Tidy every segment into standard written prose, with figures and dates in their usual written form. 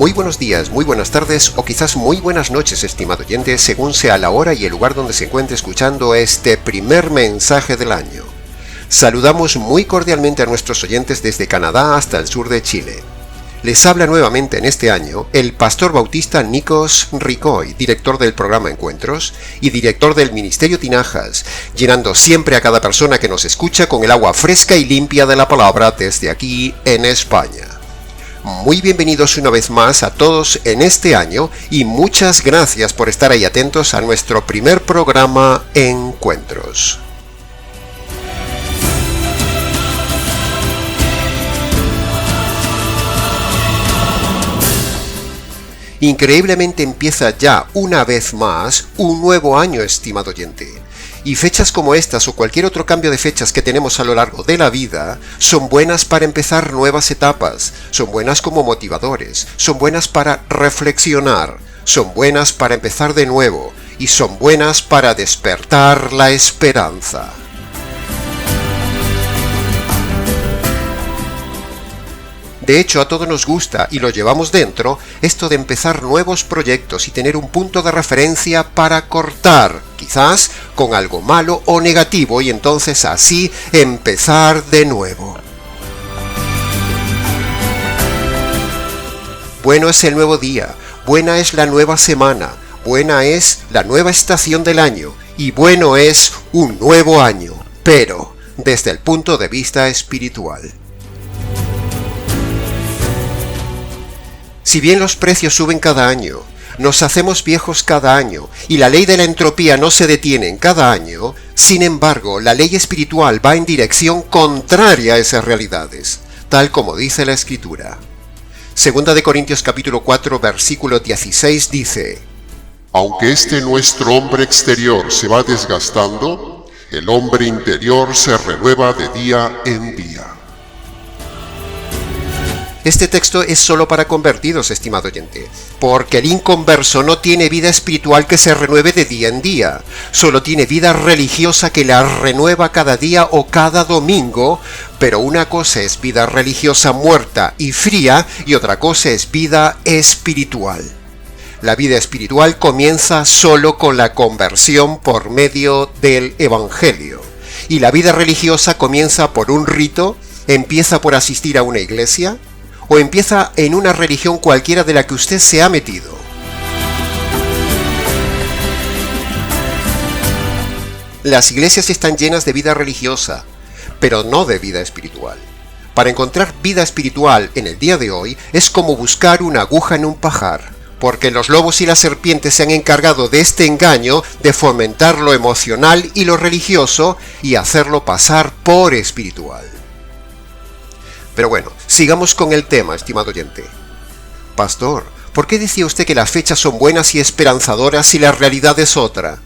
Muy buenos días, muy buenas tardes o quizás muy buenas noches, estimado oyente, según sea la hora y el lugar donde se encuentre escuchando este primer mensaje del año. Saludamos muy cordialmente a nuestros oyentes desde Canadá hasta el sur de Chile. Les habla nuevamente en este año el pastor bautista Nikos Ricoy, director del programa Encuentros y director del Ministerio Tinajas, llenando siempre a cada persona que nos escucha con el agua fresca y limpia de la palabra desde aquí en España. Muy bienvenidos una vez más a todos en este año y muchas gracias por estar ahí atentos a nuestro primer programa Encuentros. Increíblemente empieza ya una vez más un nuevo año, estimado oyente. Y fechas como estas o cualquier otro cambio de fechas que tenemos a lo largo de la vida son buenas para empezar nuevas etapas, son buenas como motivadores, son buenas para reflexionar, son buenas para empezar de nuevo y son buenas para despertar la esperanza. De hecho, a todos nos gusta, y lo llevamos dentro, esto de empezar nuevos proyectos y tener un punto de referencia para cortar, quizás con algo malo o negativo, y entonces así empezar de nuevo. Bueno es el nuevo día, buena es la nueva semana, buena es la nueva estación del año, y bueno es un nuevo año, pero desde el punto de vista espiritual. Si bien los precios suben cada año, nos hacemos viejos cada año y la ley de la entropía no se detiene en cada año, sin embargo, la ley espiritual va en dirección contraria a esas realidades, tal como dice la Escritura. Segunda de Corintios capítulo 4, versículo 16 dice: Aunque este nuestro hombre exterior se va desgastando, el hombre interior se renueva de día en día. Este texto es solo para convertidos, estimado oyente, porque el inconverso no tiene vida espiritual que se renueve de día en día, solo tiene vida religiosa que la renueva cada día o cada domingo, pero una cosa es vida religiosa muerta y fría y otra cosa es vida espiritual. La vida espiritual comienza solo con la conversión por medio del Evangelio, y la vida religiosa comienza por un rito, empieza por asistir a una iglesia, o empieza en una religión cualquiera de la que usted se ha metido. Las iglesias están llenas de vida religiosa, pero no de vida espiritual. Para encontrar vida espiritual en el día de hoy es como buscar una aguja en un pajar, porque los lobos y las serpientes se han encargado de este engaño de fomentar lo emocional y lo religioso y hacerlo pasar por espiritual. Pero bueno, sigamos con el tema, estimado oyente. Pastor, ¿por qué decía usted que las fechas son buenas y esperanzadoras y la realidad es otra?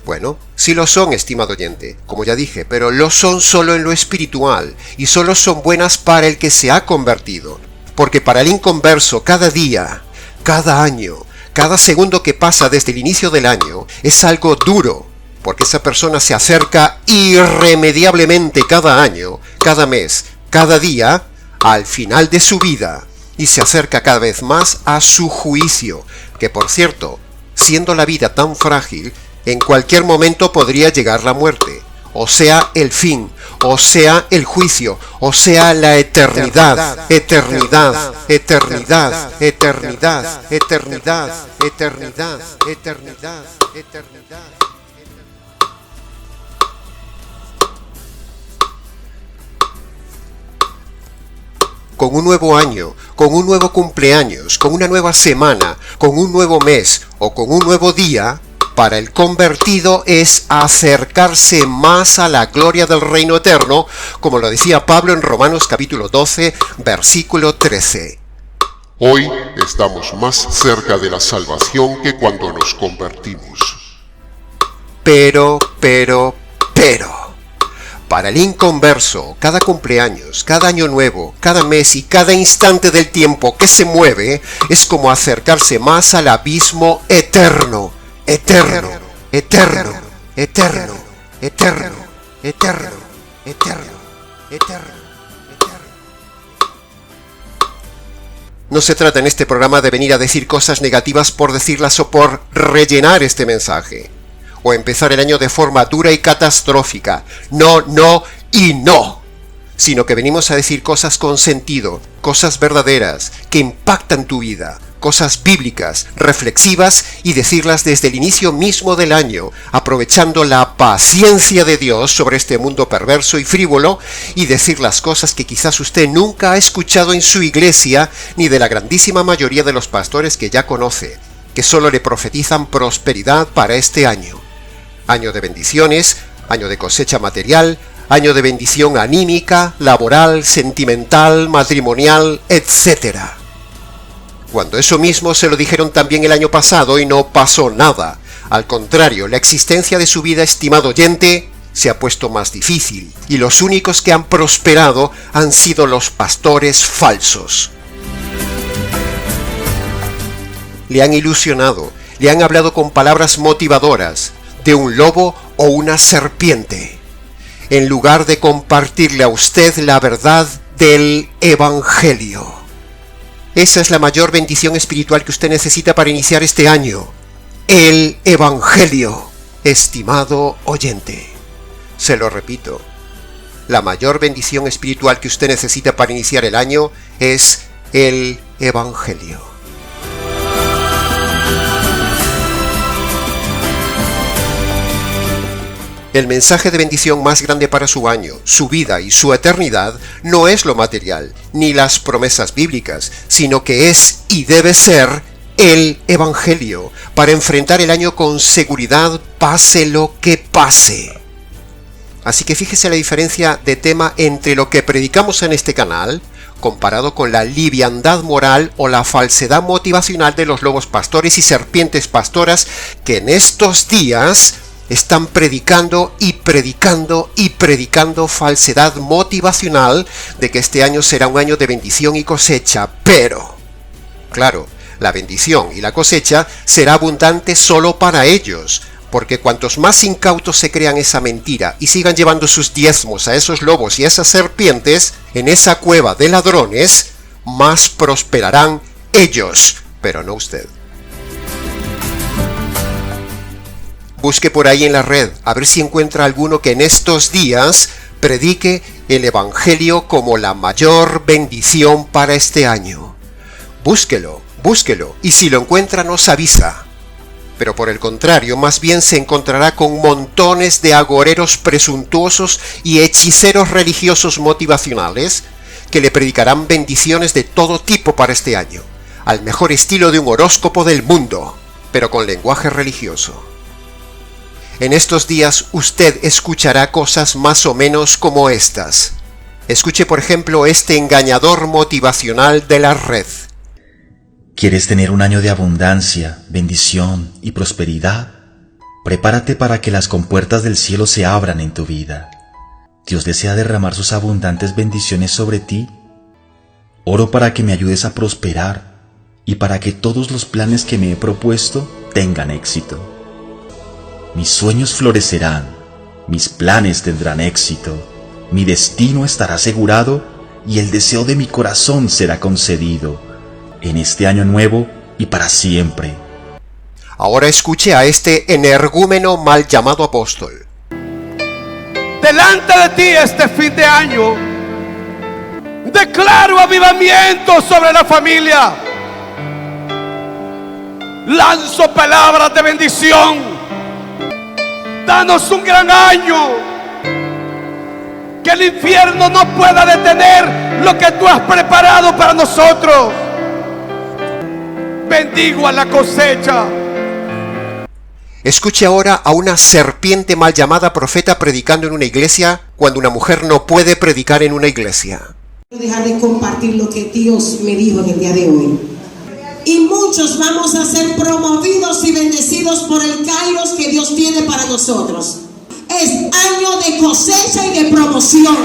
Bueno, sí lo son, estimado oyente, como ya dije, pero lo son solo en lo espiritual y solo son buenas para el que se ha convertido. Porque para el inconverso, cada día, cada año, cada segundo que pasa desde el inicio del año es algo duro, porque esa persona se acerca irremediablemente cada año, cada mes, cada día, al final de su vida, y se acerca cada vez más a su juicio, que por cierto, siendo la vida tan frágil, en cualquier momento podría llegar la muerte, o sea el fin, o sea el juicio, o sea la eternidad, eternidad, eternidad, eternidad, eternidad, eternidad, eternidad, eternidad. Con un nuevo año, con un nuevo cumpleaños, con una nueva semana, con un nuevo mes o con un nuevo día, para el convertido es acercarse más a la gloria del reino eterno, como lo decía Pablo en Romanos capítulo 12, versículo 13. Hoy estamos más cerca de la salvación que cuando nos convertimos. Pero, para el inconverso, cada cumpleaños, cada año nuevo, cada mes y cada instante del tiempo que se mueve es como acercarse más al abismo eterno, eterno, eterno, eterno, eterno, eterno, eterno, eterno, eterno. No se trata en este programa de venir a decir cosas negativas por decirlas o por rellenar este mensaje, o empezar el año de forma dura y catastrófica. No, no y no. Sino que venimos a decir cosas con sentido, cosas verdaderas, que impactan tu vida, cosas bíblicas, reflexivas, y decirlas desde el inicio mismo del año, aprovechando la paciencia de Dios sobre este mundo perverso y frívolo, y decir las cosas que quizás usted nunca ha escuchado en su iglesia, ni de la grandísima mayoría de los pastores que ya conoce, que solo le profetizan prosperidad para este año. Año de bendiciones, año de cosecha material, año de bendición anímica, laboral, sentimental, matrimonial, etc. Cuando eso mismo se lo dijeron también el año pasado y no pasó nada. Al contrario, la existencia de su vida, estimado oyente, se ha puesto más difícil, y los únicos que han prosperado han sido los pastores falsos. Le han ilusionado, le han hablado con palabras motivadoras, de un lobo o una serpiente, en lugar de compartirle a usted la verdad del Evangelio. Esa es la mayor bendición espiritual que usted necesita para iniciar este año. El Evangelio, estimado oyente. Se lo repito. La mayor bendición espiritual que usted necesita para iniciar el año es el Evangelio. El mensaje de bendición más grande para su año, su vida y su eternidad no es lo material, ni las promesas bíblicas, sino que es y debe ser el Evangelio, para enfrentar el año con seguridad, pase lo que pase. Así que fíjese la diferencia de tema entre lo que predicamos en este canal, comparado con la liviandad moral o la falsedad motivacional de los lobos pastores y serpientes pastoras que en estos días están predicando y predicando y predicando falsedad motivacional de que este año será un año de bendición y cosecha, pero, claro, la bendición y la cosecha será abundante solo para ellos, porque cuantos más incautos se crean esa mentira y sigan llevando sus diezmos a esos lobos y a esas serpientes, en esa cueva de ladrones, más prosperarán ellos, pero no usted. Busque por ahí en la red, a ver si encuentra alguno que en estos días predique el Evangelio como la mayor bendición para este año. Búsquelo, y si lo encuentra nos avisa. Pero por el contrario, más bien se encontrará con montones de agoreros presuntuosos y hechiceros religiosos motivacionales que le predicarán bendiciones de todo tipo para este año, al mejor estilo de un horóscopo del mundo, pero con lenguaje religioso. En estos días usted escuchará cosas más o menos como estas. Escuche por ejemplo este engañador motivacional de la red. ¿Quieres tener un año de abundancia, bendición y prosperidad? Prepárate para que las compuertas del cielo se abran en tu vida. Dios desea derramar sus abundantes bendiciones sobre ti. Oro para que me ayudes a prosperar y para que todos los planes que me he propuesto tengan éxito. Mis sueños florecerán, mis planes tendrán éxito, mi destino estará asegurado y el deseo de mi corazón será concedido, en este año nuevo y para siempre. Ahora escuche a este energúmeno mal llamado apóstol. Delante de ti este fin de año, declaro avivamiento sobre la familia. Lanzo palabras de bendición. Danos un gran año, que el infierno no pueda detener lo que tú has preparado para nosotros. Bendigo a la cosecha. Escuche ahora a una serpiente mal llamada profeta predicando en una iglesia cuando una mujer no puede predicar en una iglesia. Quiero dejar de compartir lo que Dios me dijo en el día de hoy. Y muchos vamos a ser promovidos y bendecidos por el Kairos que Dios tiene para nosotros. Es año de cosecha y de promoción.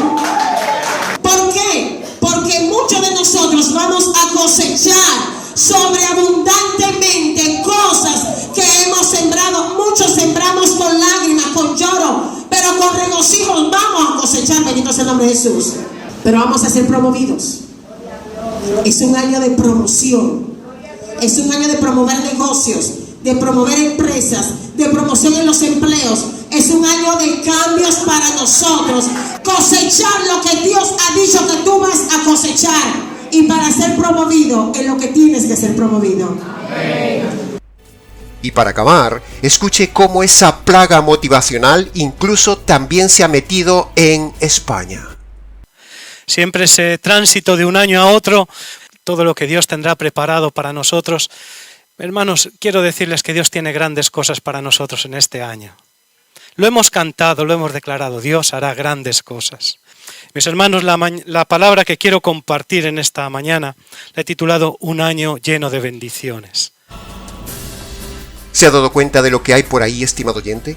¿Por qué? Porque muchos de nosotros vamos a cosechar sobreabundantemente cosas que hemos sembrado. Muchos sembramos con lágrimas, con lloro, pero con regocijo vamos a cosechar, bendito sea el nombre de Jesús. Pero vamos a ser promovidos. Es un año de promoción. Es un año de promover negocios, de promover empresas, de promoción en los empleos. Es un año de cambios para nosotros. Cosechar lo que Dios ha dicho que tú vas a cosechar. Y para ser promovido en lo que tienes que ser promovido. Y para acabar, escuche cómo esa plaga motivacional incluso también se ha metido en España. Siempre ese tránsito de un año a otro, todo lo que Dios tendrá preparado para nosotros. Hermanos, quiero decirles que Dios tiene grandes cosas para nosotros en este año. Lo hemos cantado, lo hemos declarado, Dios hará grandes cosas. Mis hermanos, la palabra que quiero compartir en esta mañana la he titulado Un año lleno de bendiciones. ¿Se ha dado cuenta de lo que hay por ahí, estimado oyente?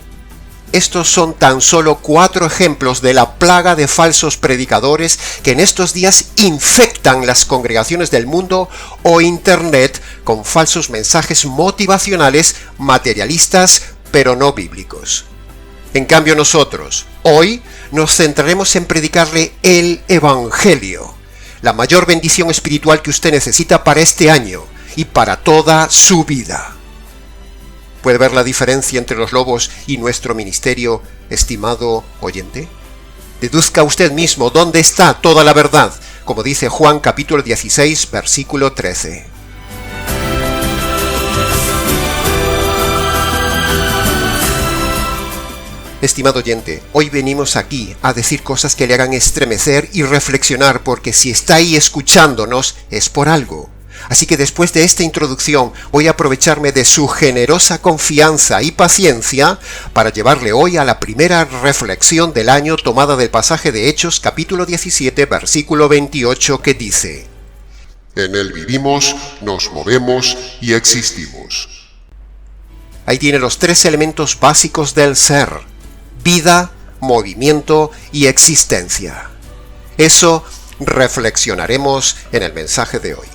Estos son tan solo 4 ejemplos de la plaga de falsos predicadores que en estos días infectan las congregaciones del mundo o Internet con falsos mensajes motivacionales, materialistas, pero no bíblicos. En cambio nosotros, hoy, nos centraremos en predicarle el Evangelio, la mayor bendición espiritual que usted necesita para este año y para toda su vida. ¿Puede ver la diferencia entre los lobos y nuestro ministerio, estimado oyente? Deduzca usted mismo dónde está toda la verdad, como dice Juan capítulo 16, versículo 13. Estimado oyente, hoy venimos aquí a decir cosas que le hagan estremecer y reflexionar, porque si está ahí escuchándonos es por algo. Así que después de esta introducción voy a aprovecharme de su generosa confianza y paciencia para llevarle hoy a la primera reflexión del año tomada del pasaje de Hechos capítulo 17 versículo 28 que dice: En él vivimos, nos movemos y existimos. Ahí tiene los 3 elementos básicos del ser: vida, movimiento y existencia. Eso reflexionaremos en el mensaje de hoy.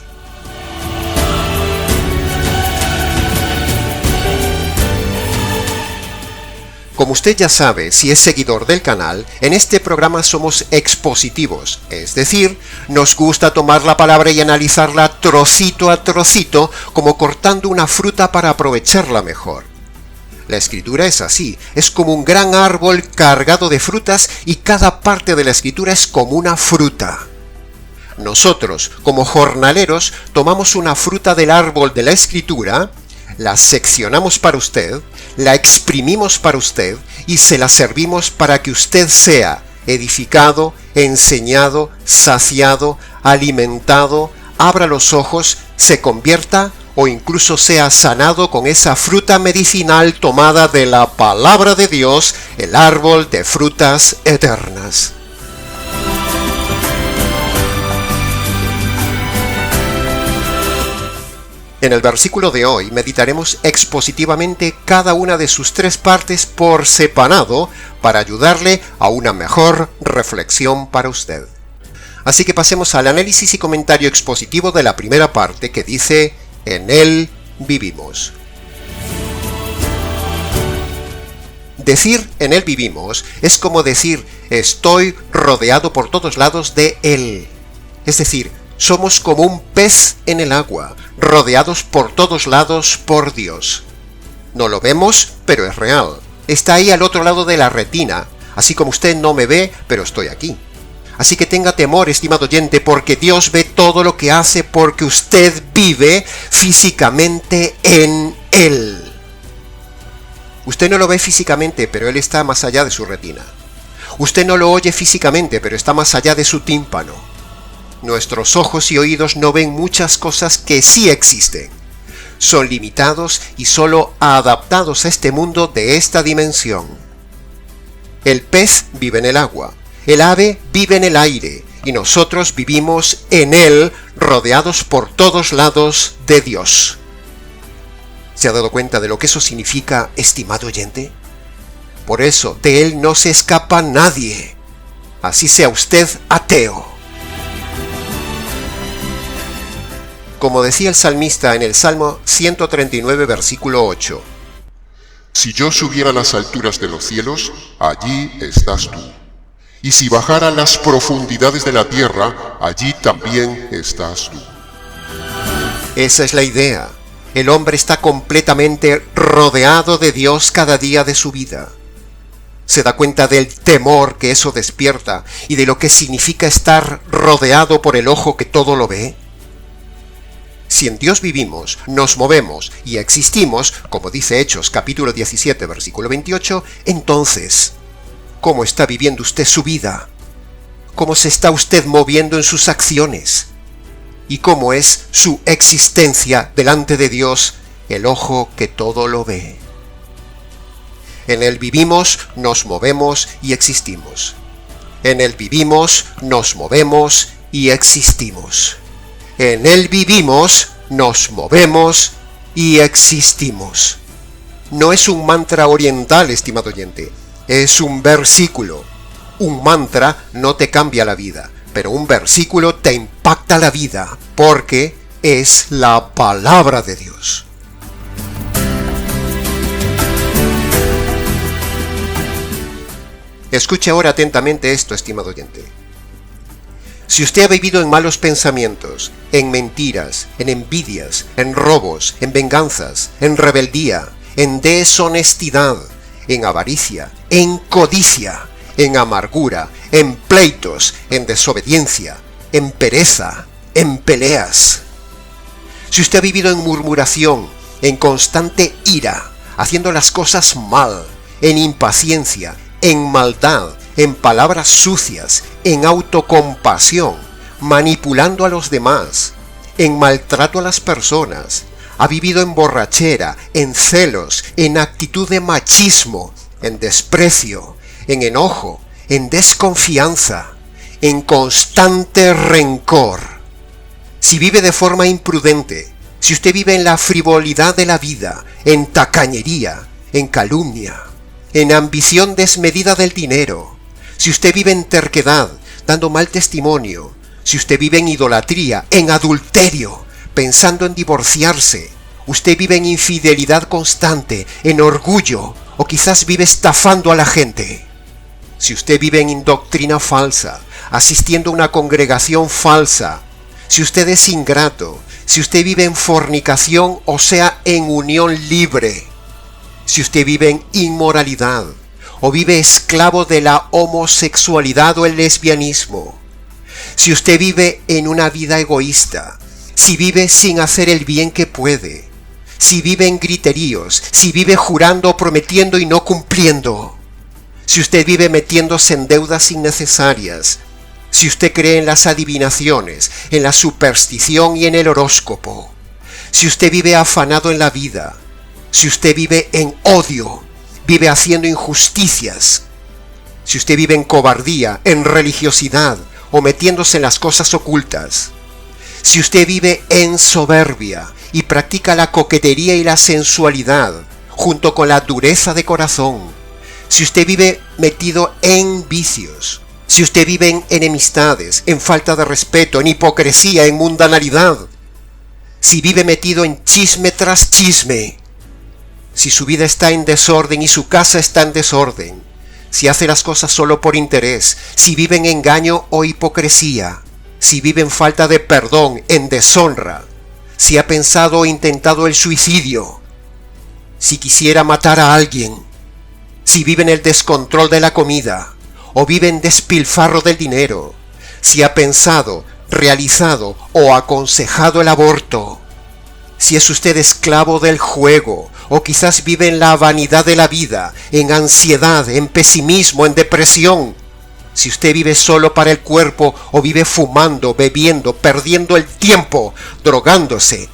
Como usted ya sabe, si es seguidor del canal, en este programa somos expositivos, es decir, nos gusta tomar la palabra y analizarla trocito a trocito, como cortando una fruta para aprovecharla mejor. La escritura es así, es como un gran árbol cargado de frutas y cada parte de la escritura es como una fruta. Nosotros, como jornaleros, tomamos una fruta del árbol de la escritura, la seccionamos para usted, la exprimimos para usted y se la servimos para que usted sea edificado, enseñado, saciado, alimentado, abra los ojos, se convierta o incluso sea sanado con esa fruta medicinal tomada de la palabra de Dios, el árbol de frutas eternas. En el versículo de hoy meditaremos expositivamente cada una de sus 3 partes por separado para ayudarle a una mejor reflexión para usted. Así que pasemos al análisis y comentario expositivo de la primera parte que dice: En él vivimos. Decir en él vivimos es como decir estoy rodeado por todos lados de él. Es decir, somos como un pez en el agua, rodeados por todos lados por Dios. No lo vemos, pero es real. Está ahí al otro lado de la retina, así como usted no me ve, pero estoy aquí. Así que tenga temor, estimado oyente, porque Dios ve todo lo que hace porque usted vive físicamente en Él. Usted no lo ve físicamente, pero Él está más allá de su retina. Usted no lo oye físicamente, pero está más allá de su tímpano. Nuestros ojos y oídos no ven muchas cosas que sí existen. Son limitados y solo adaptados a este mundo de esta dimensión. El pez vive en el agua, el ave vive en el aire y nosotros vivimos en él, rodeados por todos lados de Dios. ¿Se ha dado cuenta de lo que eso significa, estimado oyente? Por eso, de él no se escapa nadie, así sea usted ateo. Como decía el salmista en el Salmo 139, versículo 8. Si yo subiera a las alturas de los cielos, allí estás tú. Y si bajara a las profundidades de la tierra, allí también estás tú. Esa es la idea. El hombre está completamente rodeado de Dios cada día de su vida. Se da cuenta del temor que eso despierta y de lo que significa estar rodeado por el ojo que todo lo ve. Si en Dios vivimos, nos movemos y existimos, como dice Hechos capítulo 17, versículo 28, entonces, ¿cómo está viviendo usted su vida? ¿Cómo se está usted moviendo en sus acciones? ¿Y cómo es su existencia delante de Dios, el ojo que todo lo ve? En Él vivimos, nos movemos y existimos. En Él vivimos, nos movemos y existimos. En Él vivimos, nos movemos y existimos. No es un mantra oriental, estimado oyente, es un versículo. Un mantra no te cambia la vida, pero un versículo te impacta la vida, porque es la palabra de Dios. Escuche ahora atentamente esto, estimado oyente. Si usted ha vivido en malos pensamientos, en mentiras, en envidias, en robos, en venganzas, en rebeldía, en deshonestidad, en avaricia, en codicia, en amargura, en pleitos, en desobediencia, en pereza, en peleas. Si usted ha vivido en murmuración, en constante ira, haciendo las cosas mal, en impaciencia, en maldad, en palabras sucias, en autocompasión, manipulando a los demás, en maltrato a las personas, ha vivido en borrachera, en celos, en actitud de machismo, en desprecio, en enojo, en desconfianza, en constante rencor. Si vive de forma imprudente, si usted vive en la frivolidad de la vida, en tacañería, en calumnia, en ambición desmedida del dinero, si usted vive en terquedad, dando mal testimonio, si usted vive en idolatría, en adulterio, pensando en divorciarse, usted vive en infidelidad constante, en orgullo, o quizás vive estafando a la gente. Si usted vive en indoctrina falsa, asistiendo a una congregación falsa, si usted es ingrato, si usted vive en fornicación, o sea, en unión libre, si usted vive en inmoralidad, o vive esclavo de la homosexualidad o el lesbianismo, si usted vive en una vida egoísta, si vive sin hacer el bien que puede, si vive en griteríos, si vive jurando, prometiendo y no cumpliendo, si usted vive metiéndose en deudas innecesarias, si usted cree en las adivinaciones, en la superstición y en el horóscopo, si usted vive afanado en la vida, si usted vive en odio, vive haciendo injusticias, si usted vive en cobardía, en religiosidad o metiéndose en las cosas ocultas, si usted vive en soberbia y practica la coquetería y la sensualidad junto con la dureza de corazón, si usted vive metido en vicios, si usted vive en enemistades, en falta de respeto, en hipocresía, en mundanalidad, si vive metido en chisme tras chisme, si su vida está en desorden y su casa está en desorden, si hace las cosas solo por interés, si vive en engaño o hipocresía, si vive en falta de perdón, en deshonra, si ha pensado o intentado el suicidio, si quisiera matar a alguien, si vive en el descontrol de la comida, o vive en despilfarro del dinero, si ha pensado, realizado o aconsejado el aborto, si es usted esclavo del juego, o quizás vive en la vanidad de la vida, en ansiedad, en pesimismo, en depresión, si usted vive solo para el cuerpo o vive fumando, bebiendo, perdiendo el tiempo, drogándose,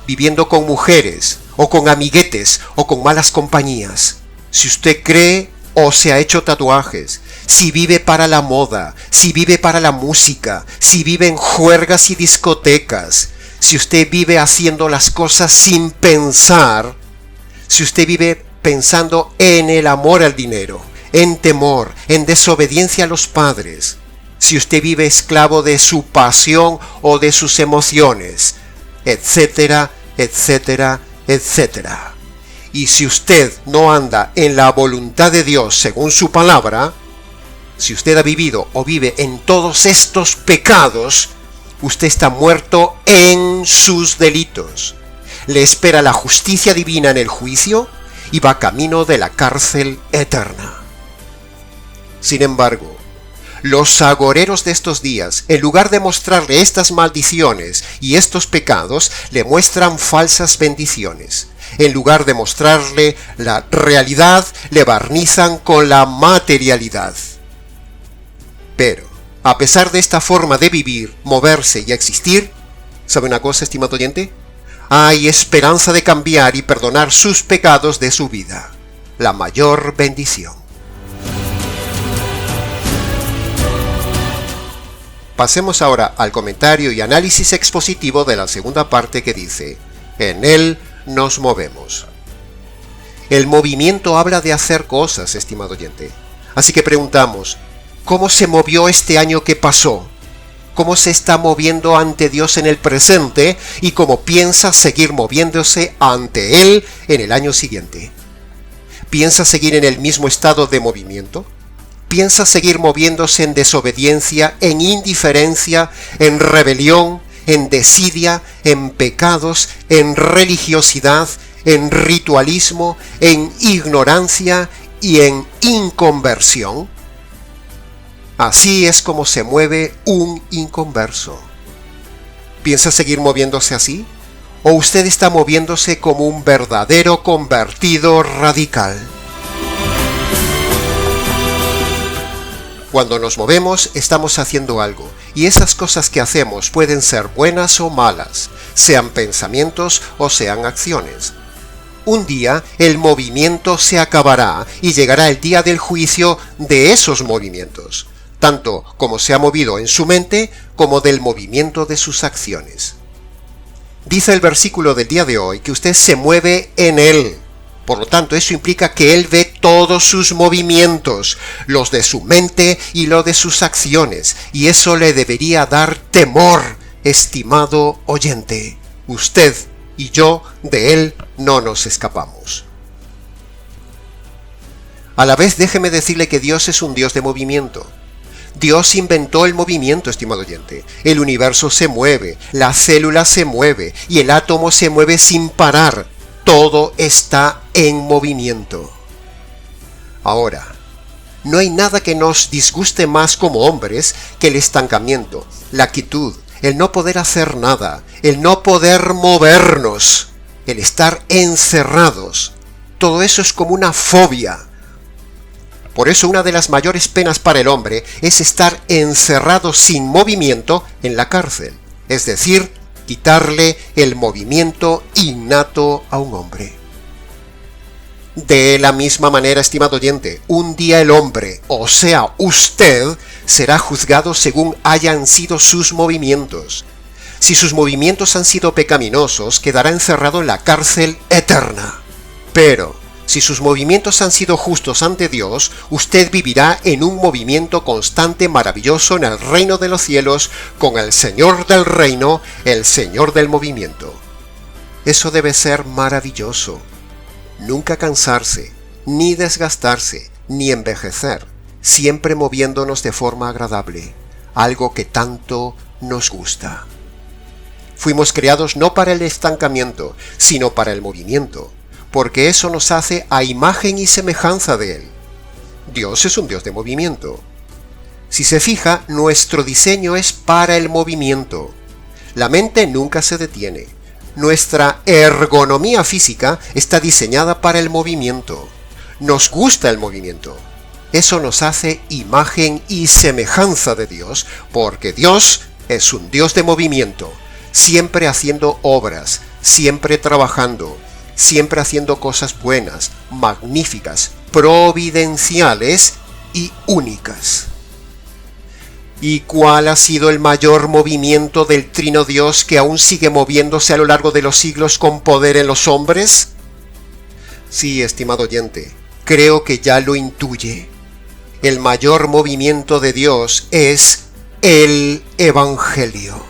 viviendo con mujeres o con amiguetes o con malas compañías, si usted cree o se ha hecho tatuajes, si vive para la moda, si vive para la música, si vive en juergas y discotecas, si usted vive haciendo las cosas sin pensar, si usted vive pensando en el amor al dinero, en temor, en desobediencia a los padres, si usted vive esclavo de su pasión o de sus emociones, etcétera, etcétera, etcétera. Y si usted no anda en la voluntad de Dios según su palabra, Si usted ha vivido o vive en todos estos pecados, usted está muerto en sus delitos. Le espera la justicia divina en el juicio y va camino de la cárcel eterna. Sin embargo, los agoreros de estos días, en lugar de mostrarle estas maldiciones y estos pecados, le muestran falsas bendiciones. En lugar de mostrarle la realidad, le barnizan con la materialidad. Pero, a pesar de esta forma de vivir, moverse y existir, ¿sabe una cosa, estimado oyente? Hay esperanza de cambiar y perdonar sus pecados de su vida. La mayor bendición. Pasemos ahora al comentario y análisis expositivo de la segunda parte que dice: en él nos movemos. El movimiento habla de hacer cosas, estimado oyente. Así que preguntamos, ¿cómo se movió este año que pasó? ¿Cómo se está moviendo ante Dios en el presente? ¿Y cómo piensa seguir moviéndose ante Él en el año siguiente? ¿Piensa seguir en el mismo estado de movimiento? ¿Piensa seguir moviéndose en desobediencia, en indiferencia, en rebelión, en desidia, en pecados, en religiosidad, en ritualismo, en ignorancia y en inconversión? Así es como se mueve un inconverso. ¿Piensa seguir moviéndose así? ¿O usted está moviéndose como un verdadero convertido radical? Cuando nos movemos, estamos haciendo algo, y esas cosas que hacemos pueden ser buenas o malas, sean pensamientos o sean acciones. Un día el movimiento se acabará y llegará el día del juicio de esos movimientos, tanto como se ha movido en su mente como del movimiento de sus acciones. Dice el versículo del día de hoy que usted se mueve en Él. Por lo tanto, eso implica que Él ve todos sus movimientos, los de su mente y los de sus acciones, y eso le debería dar temor, estimado oyente. Usted y yo de Él no nos escapamos. A la vez, déjeme decirle que Dios es un Dios de movimiento. Dios inventó el movimiento, estimado oyente. El universo se mueve, la célula se mueve y el átomo se mueve sin parar. Todo está en movimiento. Ahora, no hay nada que nos disguste más como hombres que el estancamiento, la quietud, el no poder hacer nada, el no poder movernos, el estar encerrados. Todo eso es como una fobia. Por eso una de las mayores penas para el hombre es estar encerrado sin movimiento en la cárcel, es decir, quitarle el movimiento innato a un hombre. De la misma manera, estimado oyente, un día el hombre, o sea usted, será juzgado según hayan sido sus movimientos. Si sus movimientos han sido pecaminosos, quedará encerrado en la cárcel eterna. Pero si sus movimientos han sido justos ante Dios, usted vivirá en un movimiento constante maravilloso en el reino de los cielos, con el Señor del reino, el Señor del movimiento. Eso debe ser maravilloso. Nunca cansarse, ni desgastarse, ni envejecer, siempre moviéndonos de forma agradable, algo que tanto nos gusta. Fuimos creados no para el estancamiento, sino para el movimiento, porque eso nos hace a imagen y semejanza de Él. Dios es un Dios de movimiento. Si se fija, nuestro diseño es para el movimiento. La mente nunca se detiene. Nuestra ergonomía física está diseñada para el movimiento. Nos gusta el movimiento. Eso nos hace imagen y semejanza de Dios, porque Dios es un Dios de movimiento, siempre haciendo obras, siempre trabajando, siempre haciendo cosas buenas, magníficas, providenciales y únicas. ¿Y cuál ha sido el mayor movimiento del Trino Dios que aún sigue moviéndose a lo largo de los siglos con poder en los hombres? Sí, estimado oyente, creo que ya lo intuye. El mayor movimiento de Dios es el Evangelio.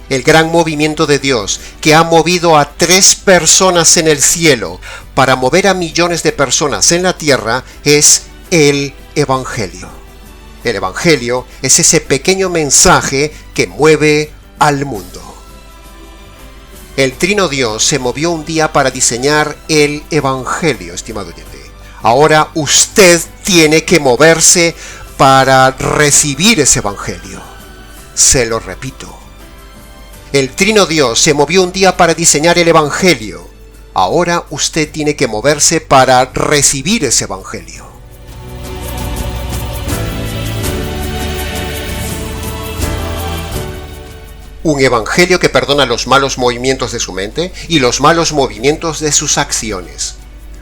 El gran movimiento de Dios que ha movido a 3 personas en el cielo para mover a millones de personas en la tierra es el Evangelio. El Evangelio es ese pequeño mensaje que mueve al mundo. El Trino Dios se movió un día para diseñar el Evangelio, estimado oyente. Ahora usted tiene que moverse para recibir ese Evangelio. Se lo repito. El Trino Dios se movió un día para diseñar el Evangelio. Ahora usted tiene que moverse para recibir ese Evangelio. Un Evangelio que perdona los malos movimientos de su mente y los malos movimientos de sus acciones.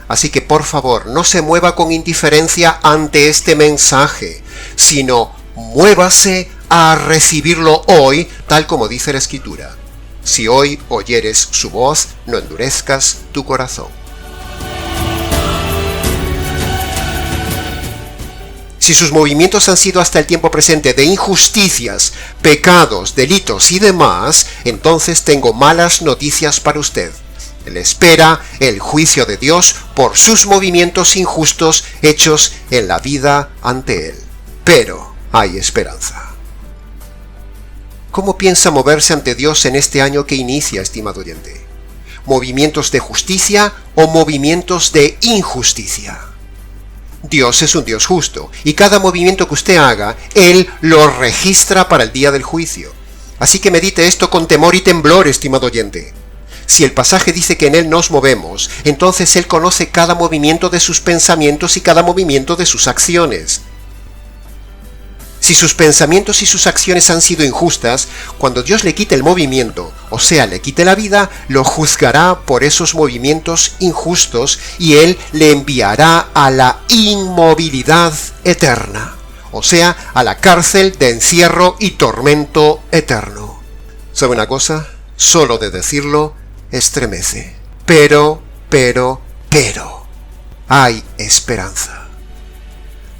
Así que por favor, no se mueva con indiferencia ante este mensaje, sino muévase a recibirlo hoy, tal como dice la Escritura. Si hoy oyeres su voz, no endurezcas tu corazón. Si sus movimientos han sido hasta el tiempo presente de injusticias, pecados, delitos y demás, entonces tengo malas noticias para usted. Le espera el juicio de Dios por sus movimientos injustos hechos en la vida ante Él. Pero hay esperanza. ¿Cómo piensa moverse ante Dios en este año que inicia, estimado oyente? ¿Movimientos de justicia o movimientos de injusticia? Dios es un Dios justo, y cada movimiento que usted haga, Él lo registra para el día del juicio. Así que medite esto con temor y temblor, estimado oyente. Si el pasaje dice que en Él nos movemos, entonces Él conoce cada movimiento de sus pensamientos y cada movimiento de sus acciones. Si sus pensamientos y sus acciones han sido injustas, cuando Dios le quite el movimiento, o sea, le quite la vida, lo juzgará por esos movimientos injustos y Él le enviará a la inmovilidad eterna, o sea, a la cárcel de encierro y tormento eterno. ¿Sabe una cosa? Solo de decirlo, estremece. Pero, hay esperanza.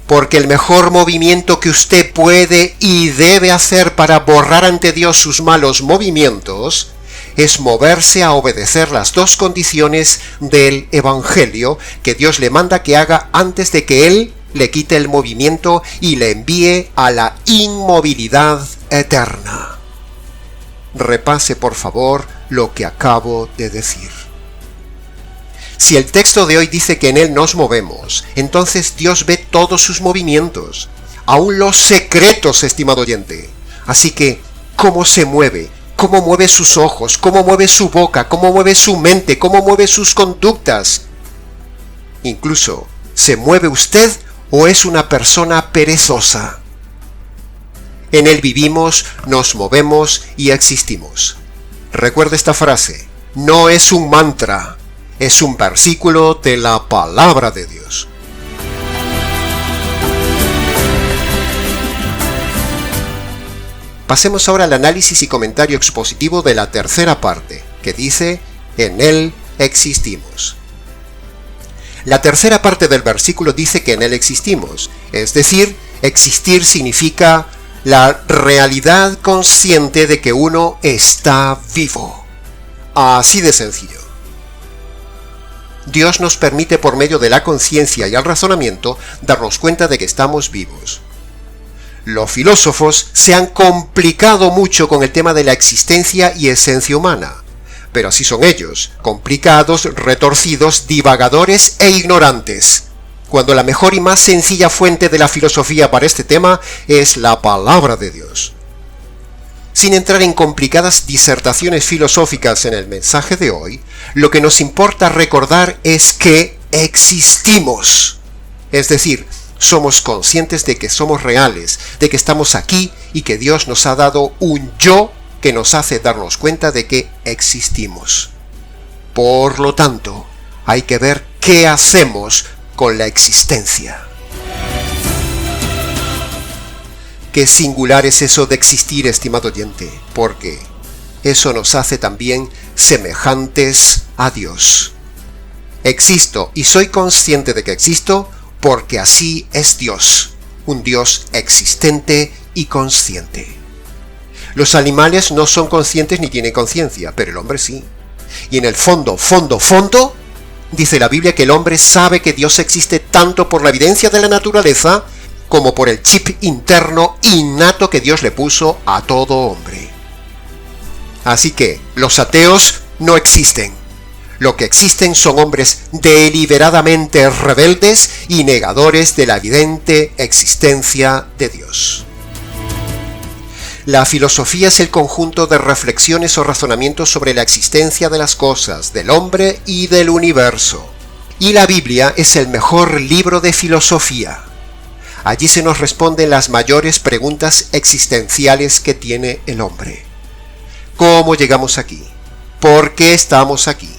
Porque el mejor movimiento que usted puede y debe hacer para borrar ante Dios sus malos movimientos es moverse a obedecer las dos condiciones del Evangelio que Dios le manda que haga antes de que Él le quite el movimiento y le envíe a la inmovilidad eterna. Repase por favor lo que acabo de decir. Si el texto de hoy dice que en Él nos movemos, entonces Dios ve todos sus movimientos, aún los secretos, estimado oyente. Así que, ¿cómo se mueve? ¿Cómo mueve sus ojos? ¿Cómo mueve su boca? ¿Cómo mueve su mente? ¿Cómo mueve sus conductas? Incluso, ¿se mueve usted o es una persona perezosa? En Él vivimos, nos movemos y existimos. Recuerda esta frase, no es un mantra. Es un versículo de la palabra de Dios. Pasemos ahora al análisis y comentario expositivo de la tercera parte, que dice, en Él existimos. La tercera parte del versículo dice que en Él existimos, es decir, existir significa la realidad consciente de que uno está vivo. Así de sencillo. Dios nos permite por medio de la conciencia y el razonamiento darnos cuenta de que estamos vivos. Los filósofos se han complicado mucho con el tema de la existencia y esencia humana, pero así son ellos, complicados, retorcidos, divagadores e ignorantes, cuando la mejor y más sencilla fuente de la filosofía para este tema es la palabra de Dios. Sin entrar en complicadas disertaciones filosóficas en el mensaje de hoy, lo que nos importa recordar es que existimos. Es decir, somos conscientes de que somos reales, de que estamos aquí y que Dios nos ha dado un yo que nos hace darnos cuenta de que existimos. Por lo tanto, hay que ver qué hacemos con la existencia. Qué singular es eso de existir, estimado oyente, porque eso nos hace también semejantes a Dios. Existo y soy consciente de que existo porque así es Dios, un Dios existente y consciente. Los animales no son conscientes ni tienen conciencia, pero el hombre sí. Y en el fondo, dice la Biblia que el hombre sabe que Dios existe tanto por la evidencia de la naturaleza como por el chip interno innato que Dios le puso a todo hombre. Así que los ateos no existen. Lo que existen son hombres deliberadamente rebeldes y negadores de la evidente existencia de Dios. La filosofía es el conjunto de reflexiones o razonamientos sobre la existencia de las cosas, del hombre y del universo. Y la Biblia es el mejor libro de filosofía. Allí se nos responden las mayores preguntas existenciales que tiene el hombre. ¿Cómo llegamos aquí? ¿Por qué estamos aquí?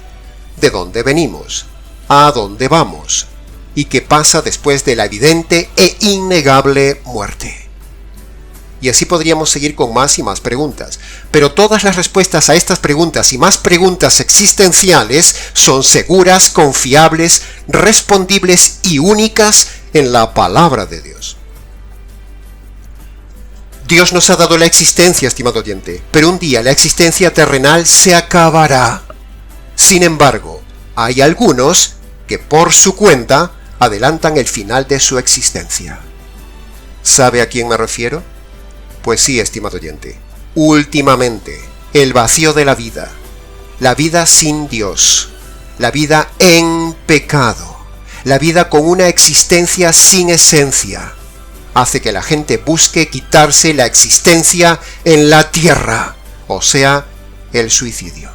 ¿De dónde venimos? ¿A dónde vamos? ¿Y qué pasa después de la evidente e innegable muerte? Y así podríamos seguir con más y más preguntas. Pero todas las respuestas a estas preguntas y más preguntas existenciales son seguras, confiables, respondibles y únicas en la palabra de Dios. Dios nos ha dado la existencia, estimado oyente, pero un día la existencia terrenal se acabará. Sin embargo, hay algunos que por su cuenta adelantan el final de su existencia. ¿Sabe a quién me refiero? Pues sí, estimado oyente. Últimamente, el vacío de la vida sin Dios, la vida en pecado, la vida con una existencia sin esencia, hace que la gente busque quitarse la existencia en la tierra, o sea, el suicidio.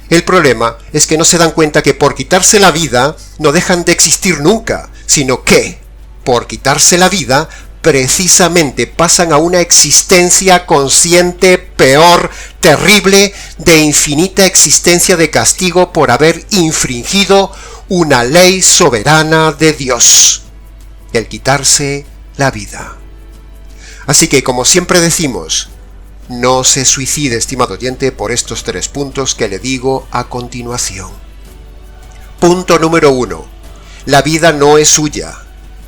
El problema es que no se dan cuenta que por quitarse la vida no dejan de existir nunca, sino que, por quitarse la vida, precisamente pasan a una existencia consciente, peor, terrible, de infinita existencia de castigo por haber infringido una ley soberana de Dios, el quitarse la vida. Así que, como siempre decimos, no se suicide, estimado oyente, por estos 3 puntos que le digo a continuación. Punto número 1. La vida no es suya.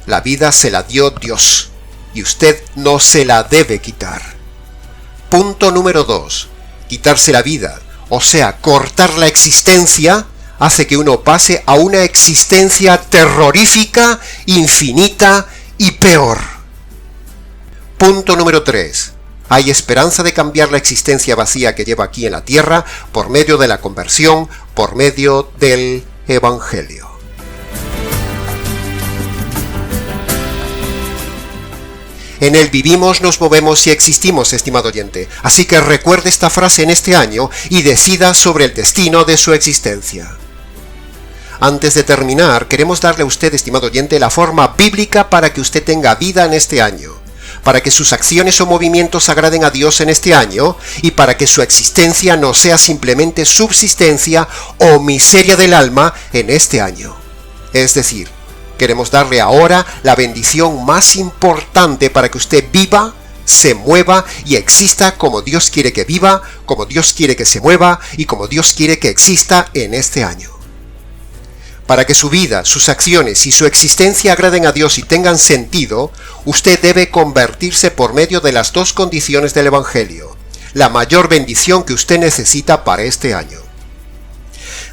La vida se la dio Dios. Y usted no se la debe quitar. Punto número 2. Quitarse la vida, o sea, cortar la existencia, hace que uno pase a una existencia terrorífica, infinita y peor. Punto número 3. Hay esperanza de cambiar la existencia vacía que lleva aquí en la tierra por medio de la conversión, por medio del Evangelio. En él vivimos, nos movemos y existimos, estimado oyente. Así que recuerde esta frase en este año y decida sobre el destino de su existencia. Antes de terminar, queremos darle a usted, estimado oyente, la forma bíblica para que usted tenga vida en este año, para que sus acciones o movimientos agraden a Dios en este año y para que su existencia no sea simplemente subsistencia o miseria del alma en este año. Es decir, queremos darle ahora la bendición más importante para que usted viva, se mueva y exista como Dios quiere que viva, como Dios quiere que se mueva y como Dios quiere que exista en este año. Para que su vida, sus acciones y su existencia agraden a Dios y tengan sentido, usted debe convertirse por medio de las 2 condiciones del Evangelio, la mayor bendición que usted necesita para este año.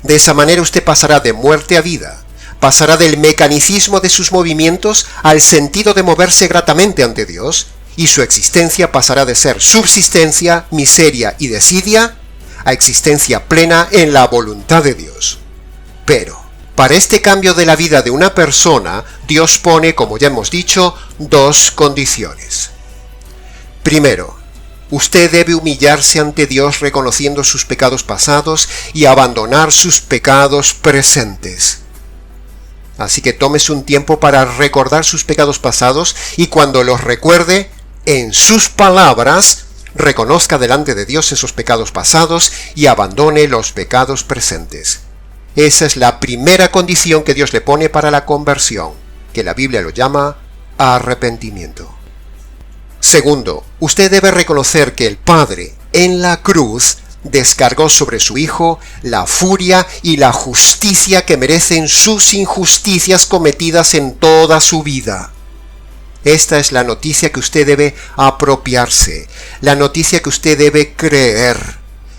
De esa manera usted pasará de muerte a vida, pasará del mecanicismo de sus movimientos al sentido de moverse gratamente ante Dios, y su existencia pasará de ser subsistencia, miseria y desidia a existencia plena en la voluntad de Dios. Pero, para este cambio de la vida de una persona, Dios pone, como ya hemos dicho, 2 condiciones. Primero, usted debe humillarse ante Dios reconociendo sus pecados pasados y abandonar sus pecados presentes. Así que tómese un tiempo para recordar sus pecados pasados y cuando los recuerde, en sus palabras, reconozca delante de Dios esos pecados pasados y abandone los pecados presentes. Esa es la primera condición que Dios le pone para la conversión, que la Biblia lo llama arrepentimiento. Segundo, usted debe reconocer que el Padre, en la cruz, descargó sobre su Hijo la furia y la justicia que merecen sus injusticias cometidas en toda su vida. Esta es la noticia que usted debe apropiarse, la noticia que usted debe creer.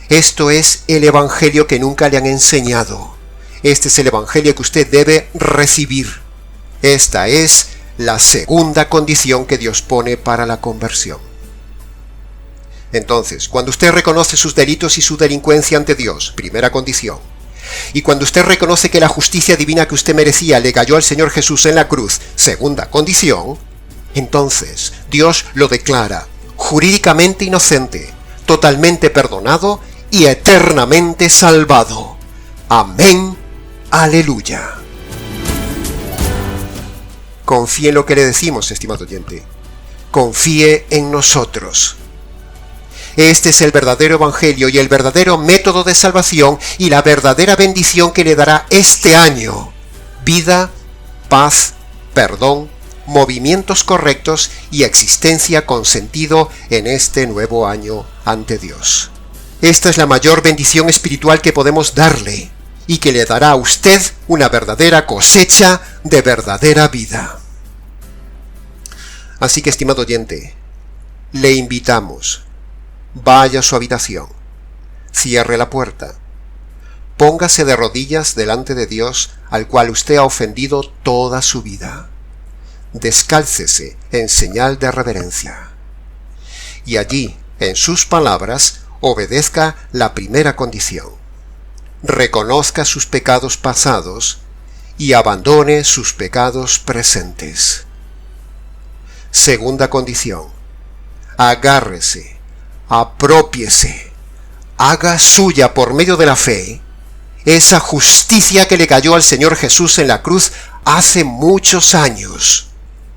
Esto es el Evangelio que nunca le han enseñado. Este es el Evangelio que usted debe recibir. Esta es la segunda condición que Dios pone para la conversión. Entonces, cuando usted reconoce sus delitos y su delincuencia ante Dios, primera condición, y cuando usted reconoce que la justicia divina que usted merecía le cayó al Señor Jesús en la cruz, segunda condición, entonces Dios lo declara jurídicamente inocente, totalmente perdonado y eternamente salvado. Amén. Aleluya. Confíe en lo que le decimos, estimado oyente. Confíe en nosotros. Este es el verdadero evangelio y el verdadero método de salvación y la verdadera bendición que le dará este año. Vida, paz, perdón, movimientos correctos y existencia con sentido en este nuevo año ante Dios. Esta es la mayor bendición espiritual que podemos darle y que le dará a usted una verdadera cosecha de verdadera vida. Así que, estimado oyente, le invitamos, vaya a su habitación, cierre la puerta, póngase de rodillas delante de Dios al cual usted ha ofendido toda su vida, descálcese en señal de reverencia, y allí, en sus palabras, obedezca la primera condición. Reconozca sus pecados pasados y abandone sus pecados presentes. Segunda condición. Agárrese, apropiese, haga suya por medio de la fe esa justicia que le cayó al Señor Jesús en la cruz hace muchos años.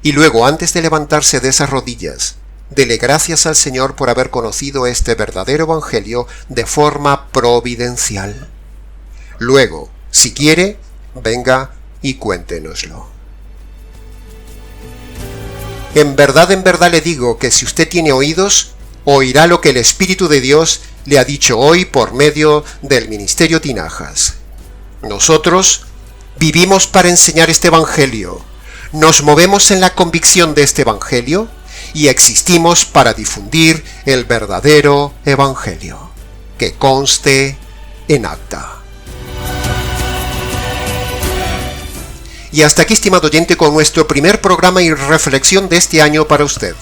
Y luego, antes de levantarse de esas rodillas, dele gracias al Señor por haber conocido este verdadero evangelio de forma providencial. Luego, si quiere, venga y cuéntenoslo. En verdad le digo que si usted tiene oídos, oirá lo que el Espíritu de Dios le ha dicho hoy por medio del Ministerio Tinajas. Nosotros vivimos para enseñar este evangelio, nos movemos en la convicción de este evangelio y existimos para difundir el verdadero evangelio, que conste en acta. Y hasta aquí, estimado oyente, con nuestro primer programa y reflexión de este año para usted.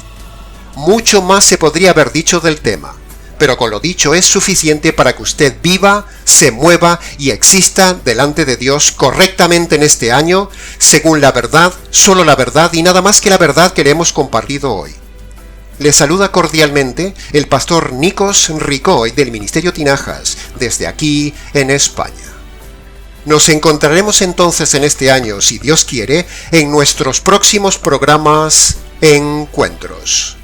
Mucho más se podría haber dicho del tema, pero con lo dicho es suficiente para que usted viva, se mueva y exista delante de Dios correctamente en este año, según la verdad, solo la verdad y nada más que la verdad que le hemos compartido hoy. Le saluda cordialmente el pastor Nikos Ricoy del Ministerio Tinajas, desde aquí en España. Nos encontraremos entonces en este año, si Dios quiere, en nuestros próximos programas Encuentros.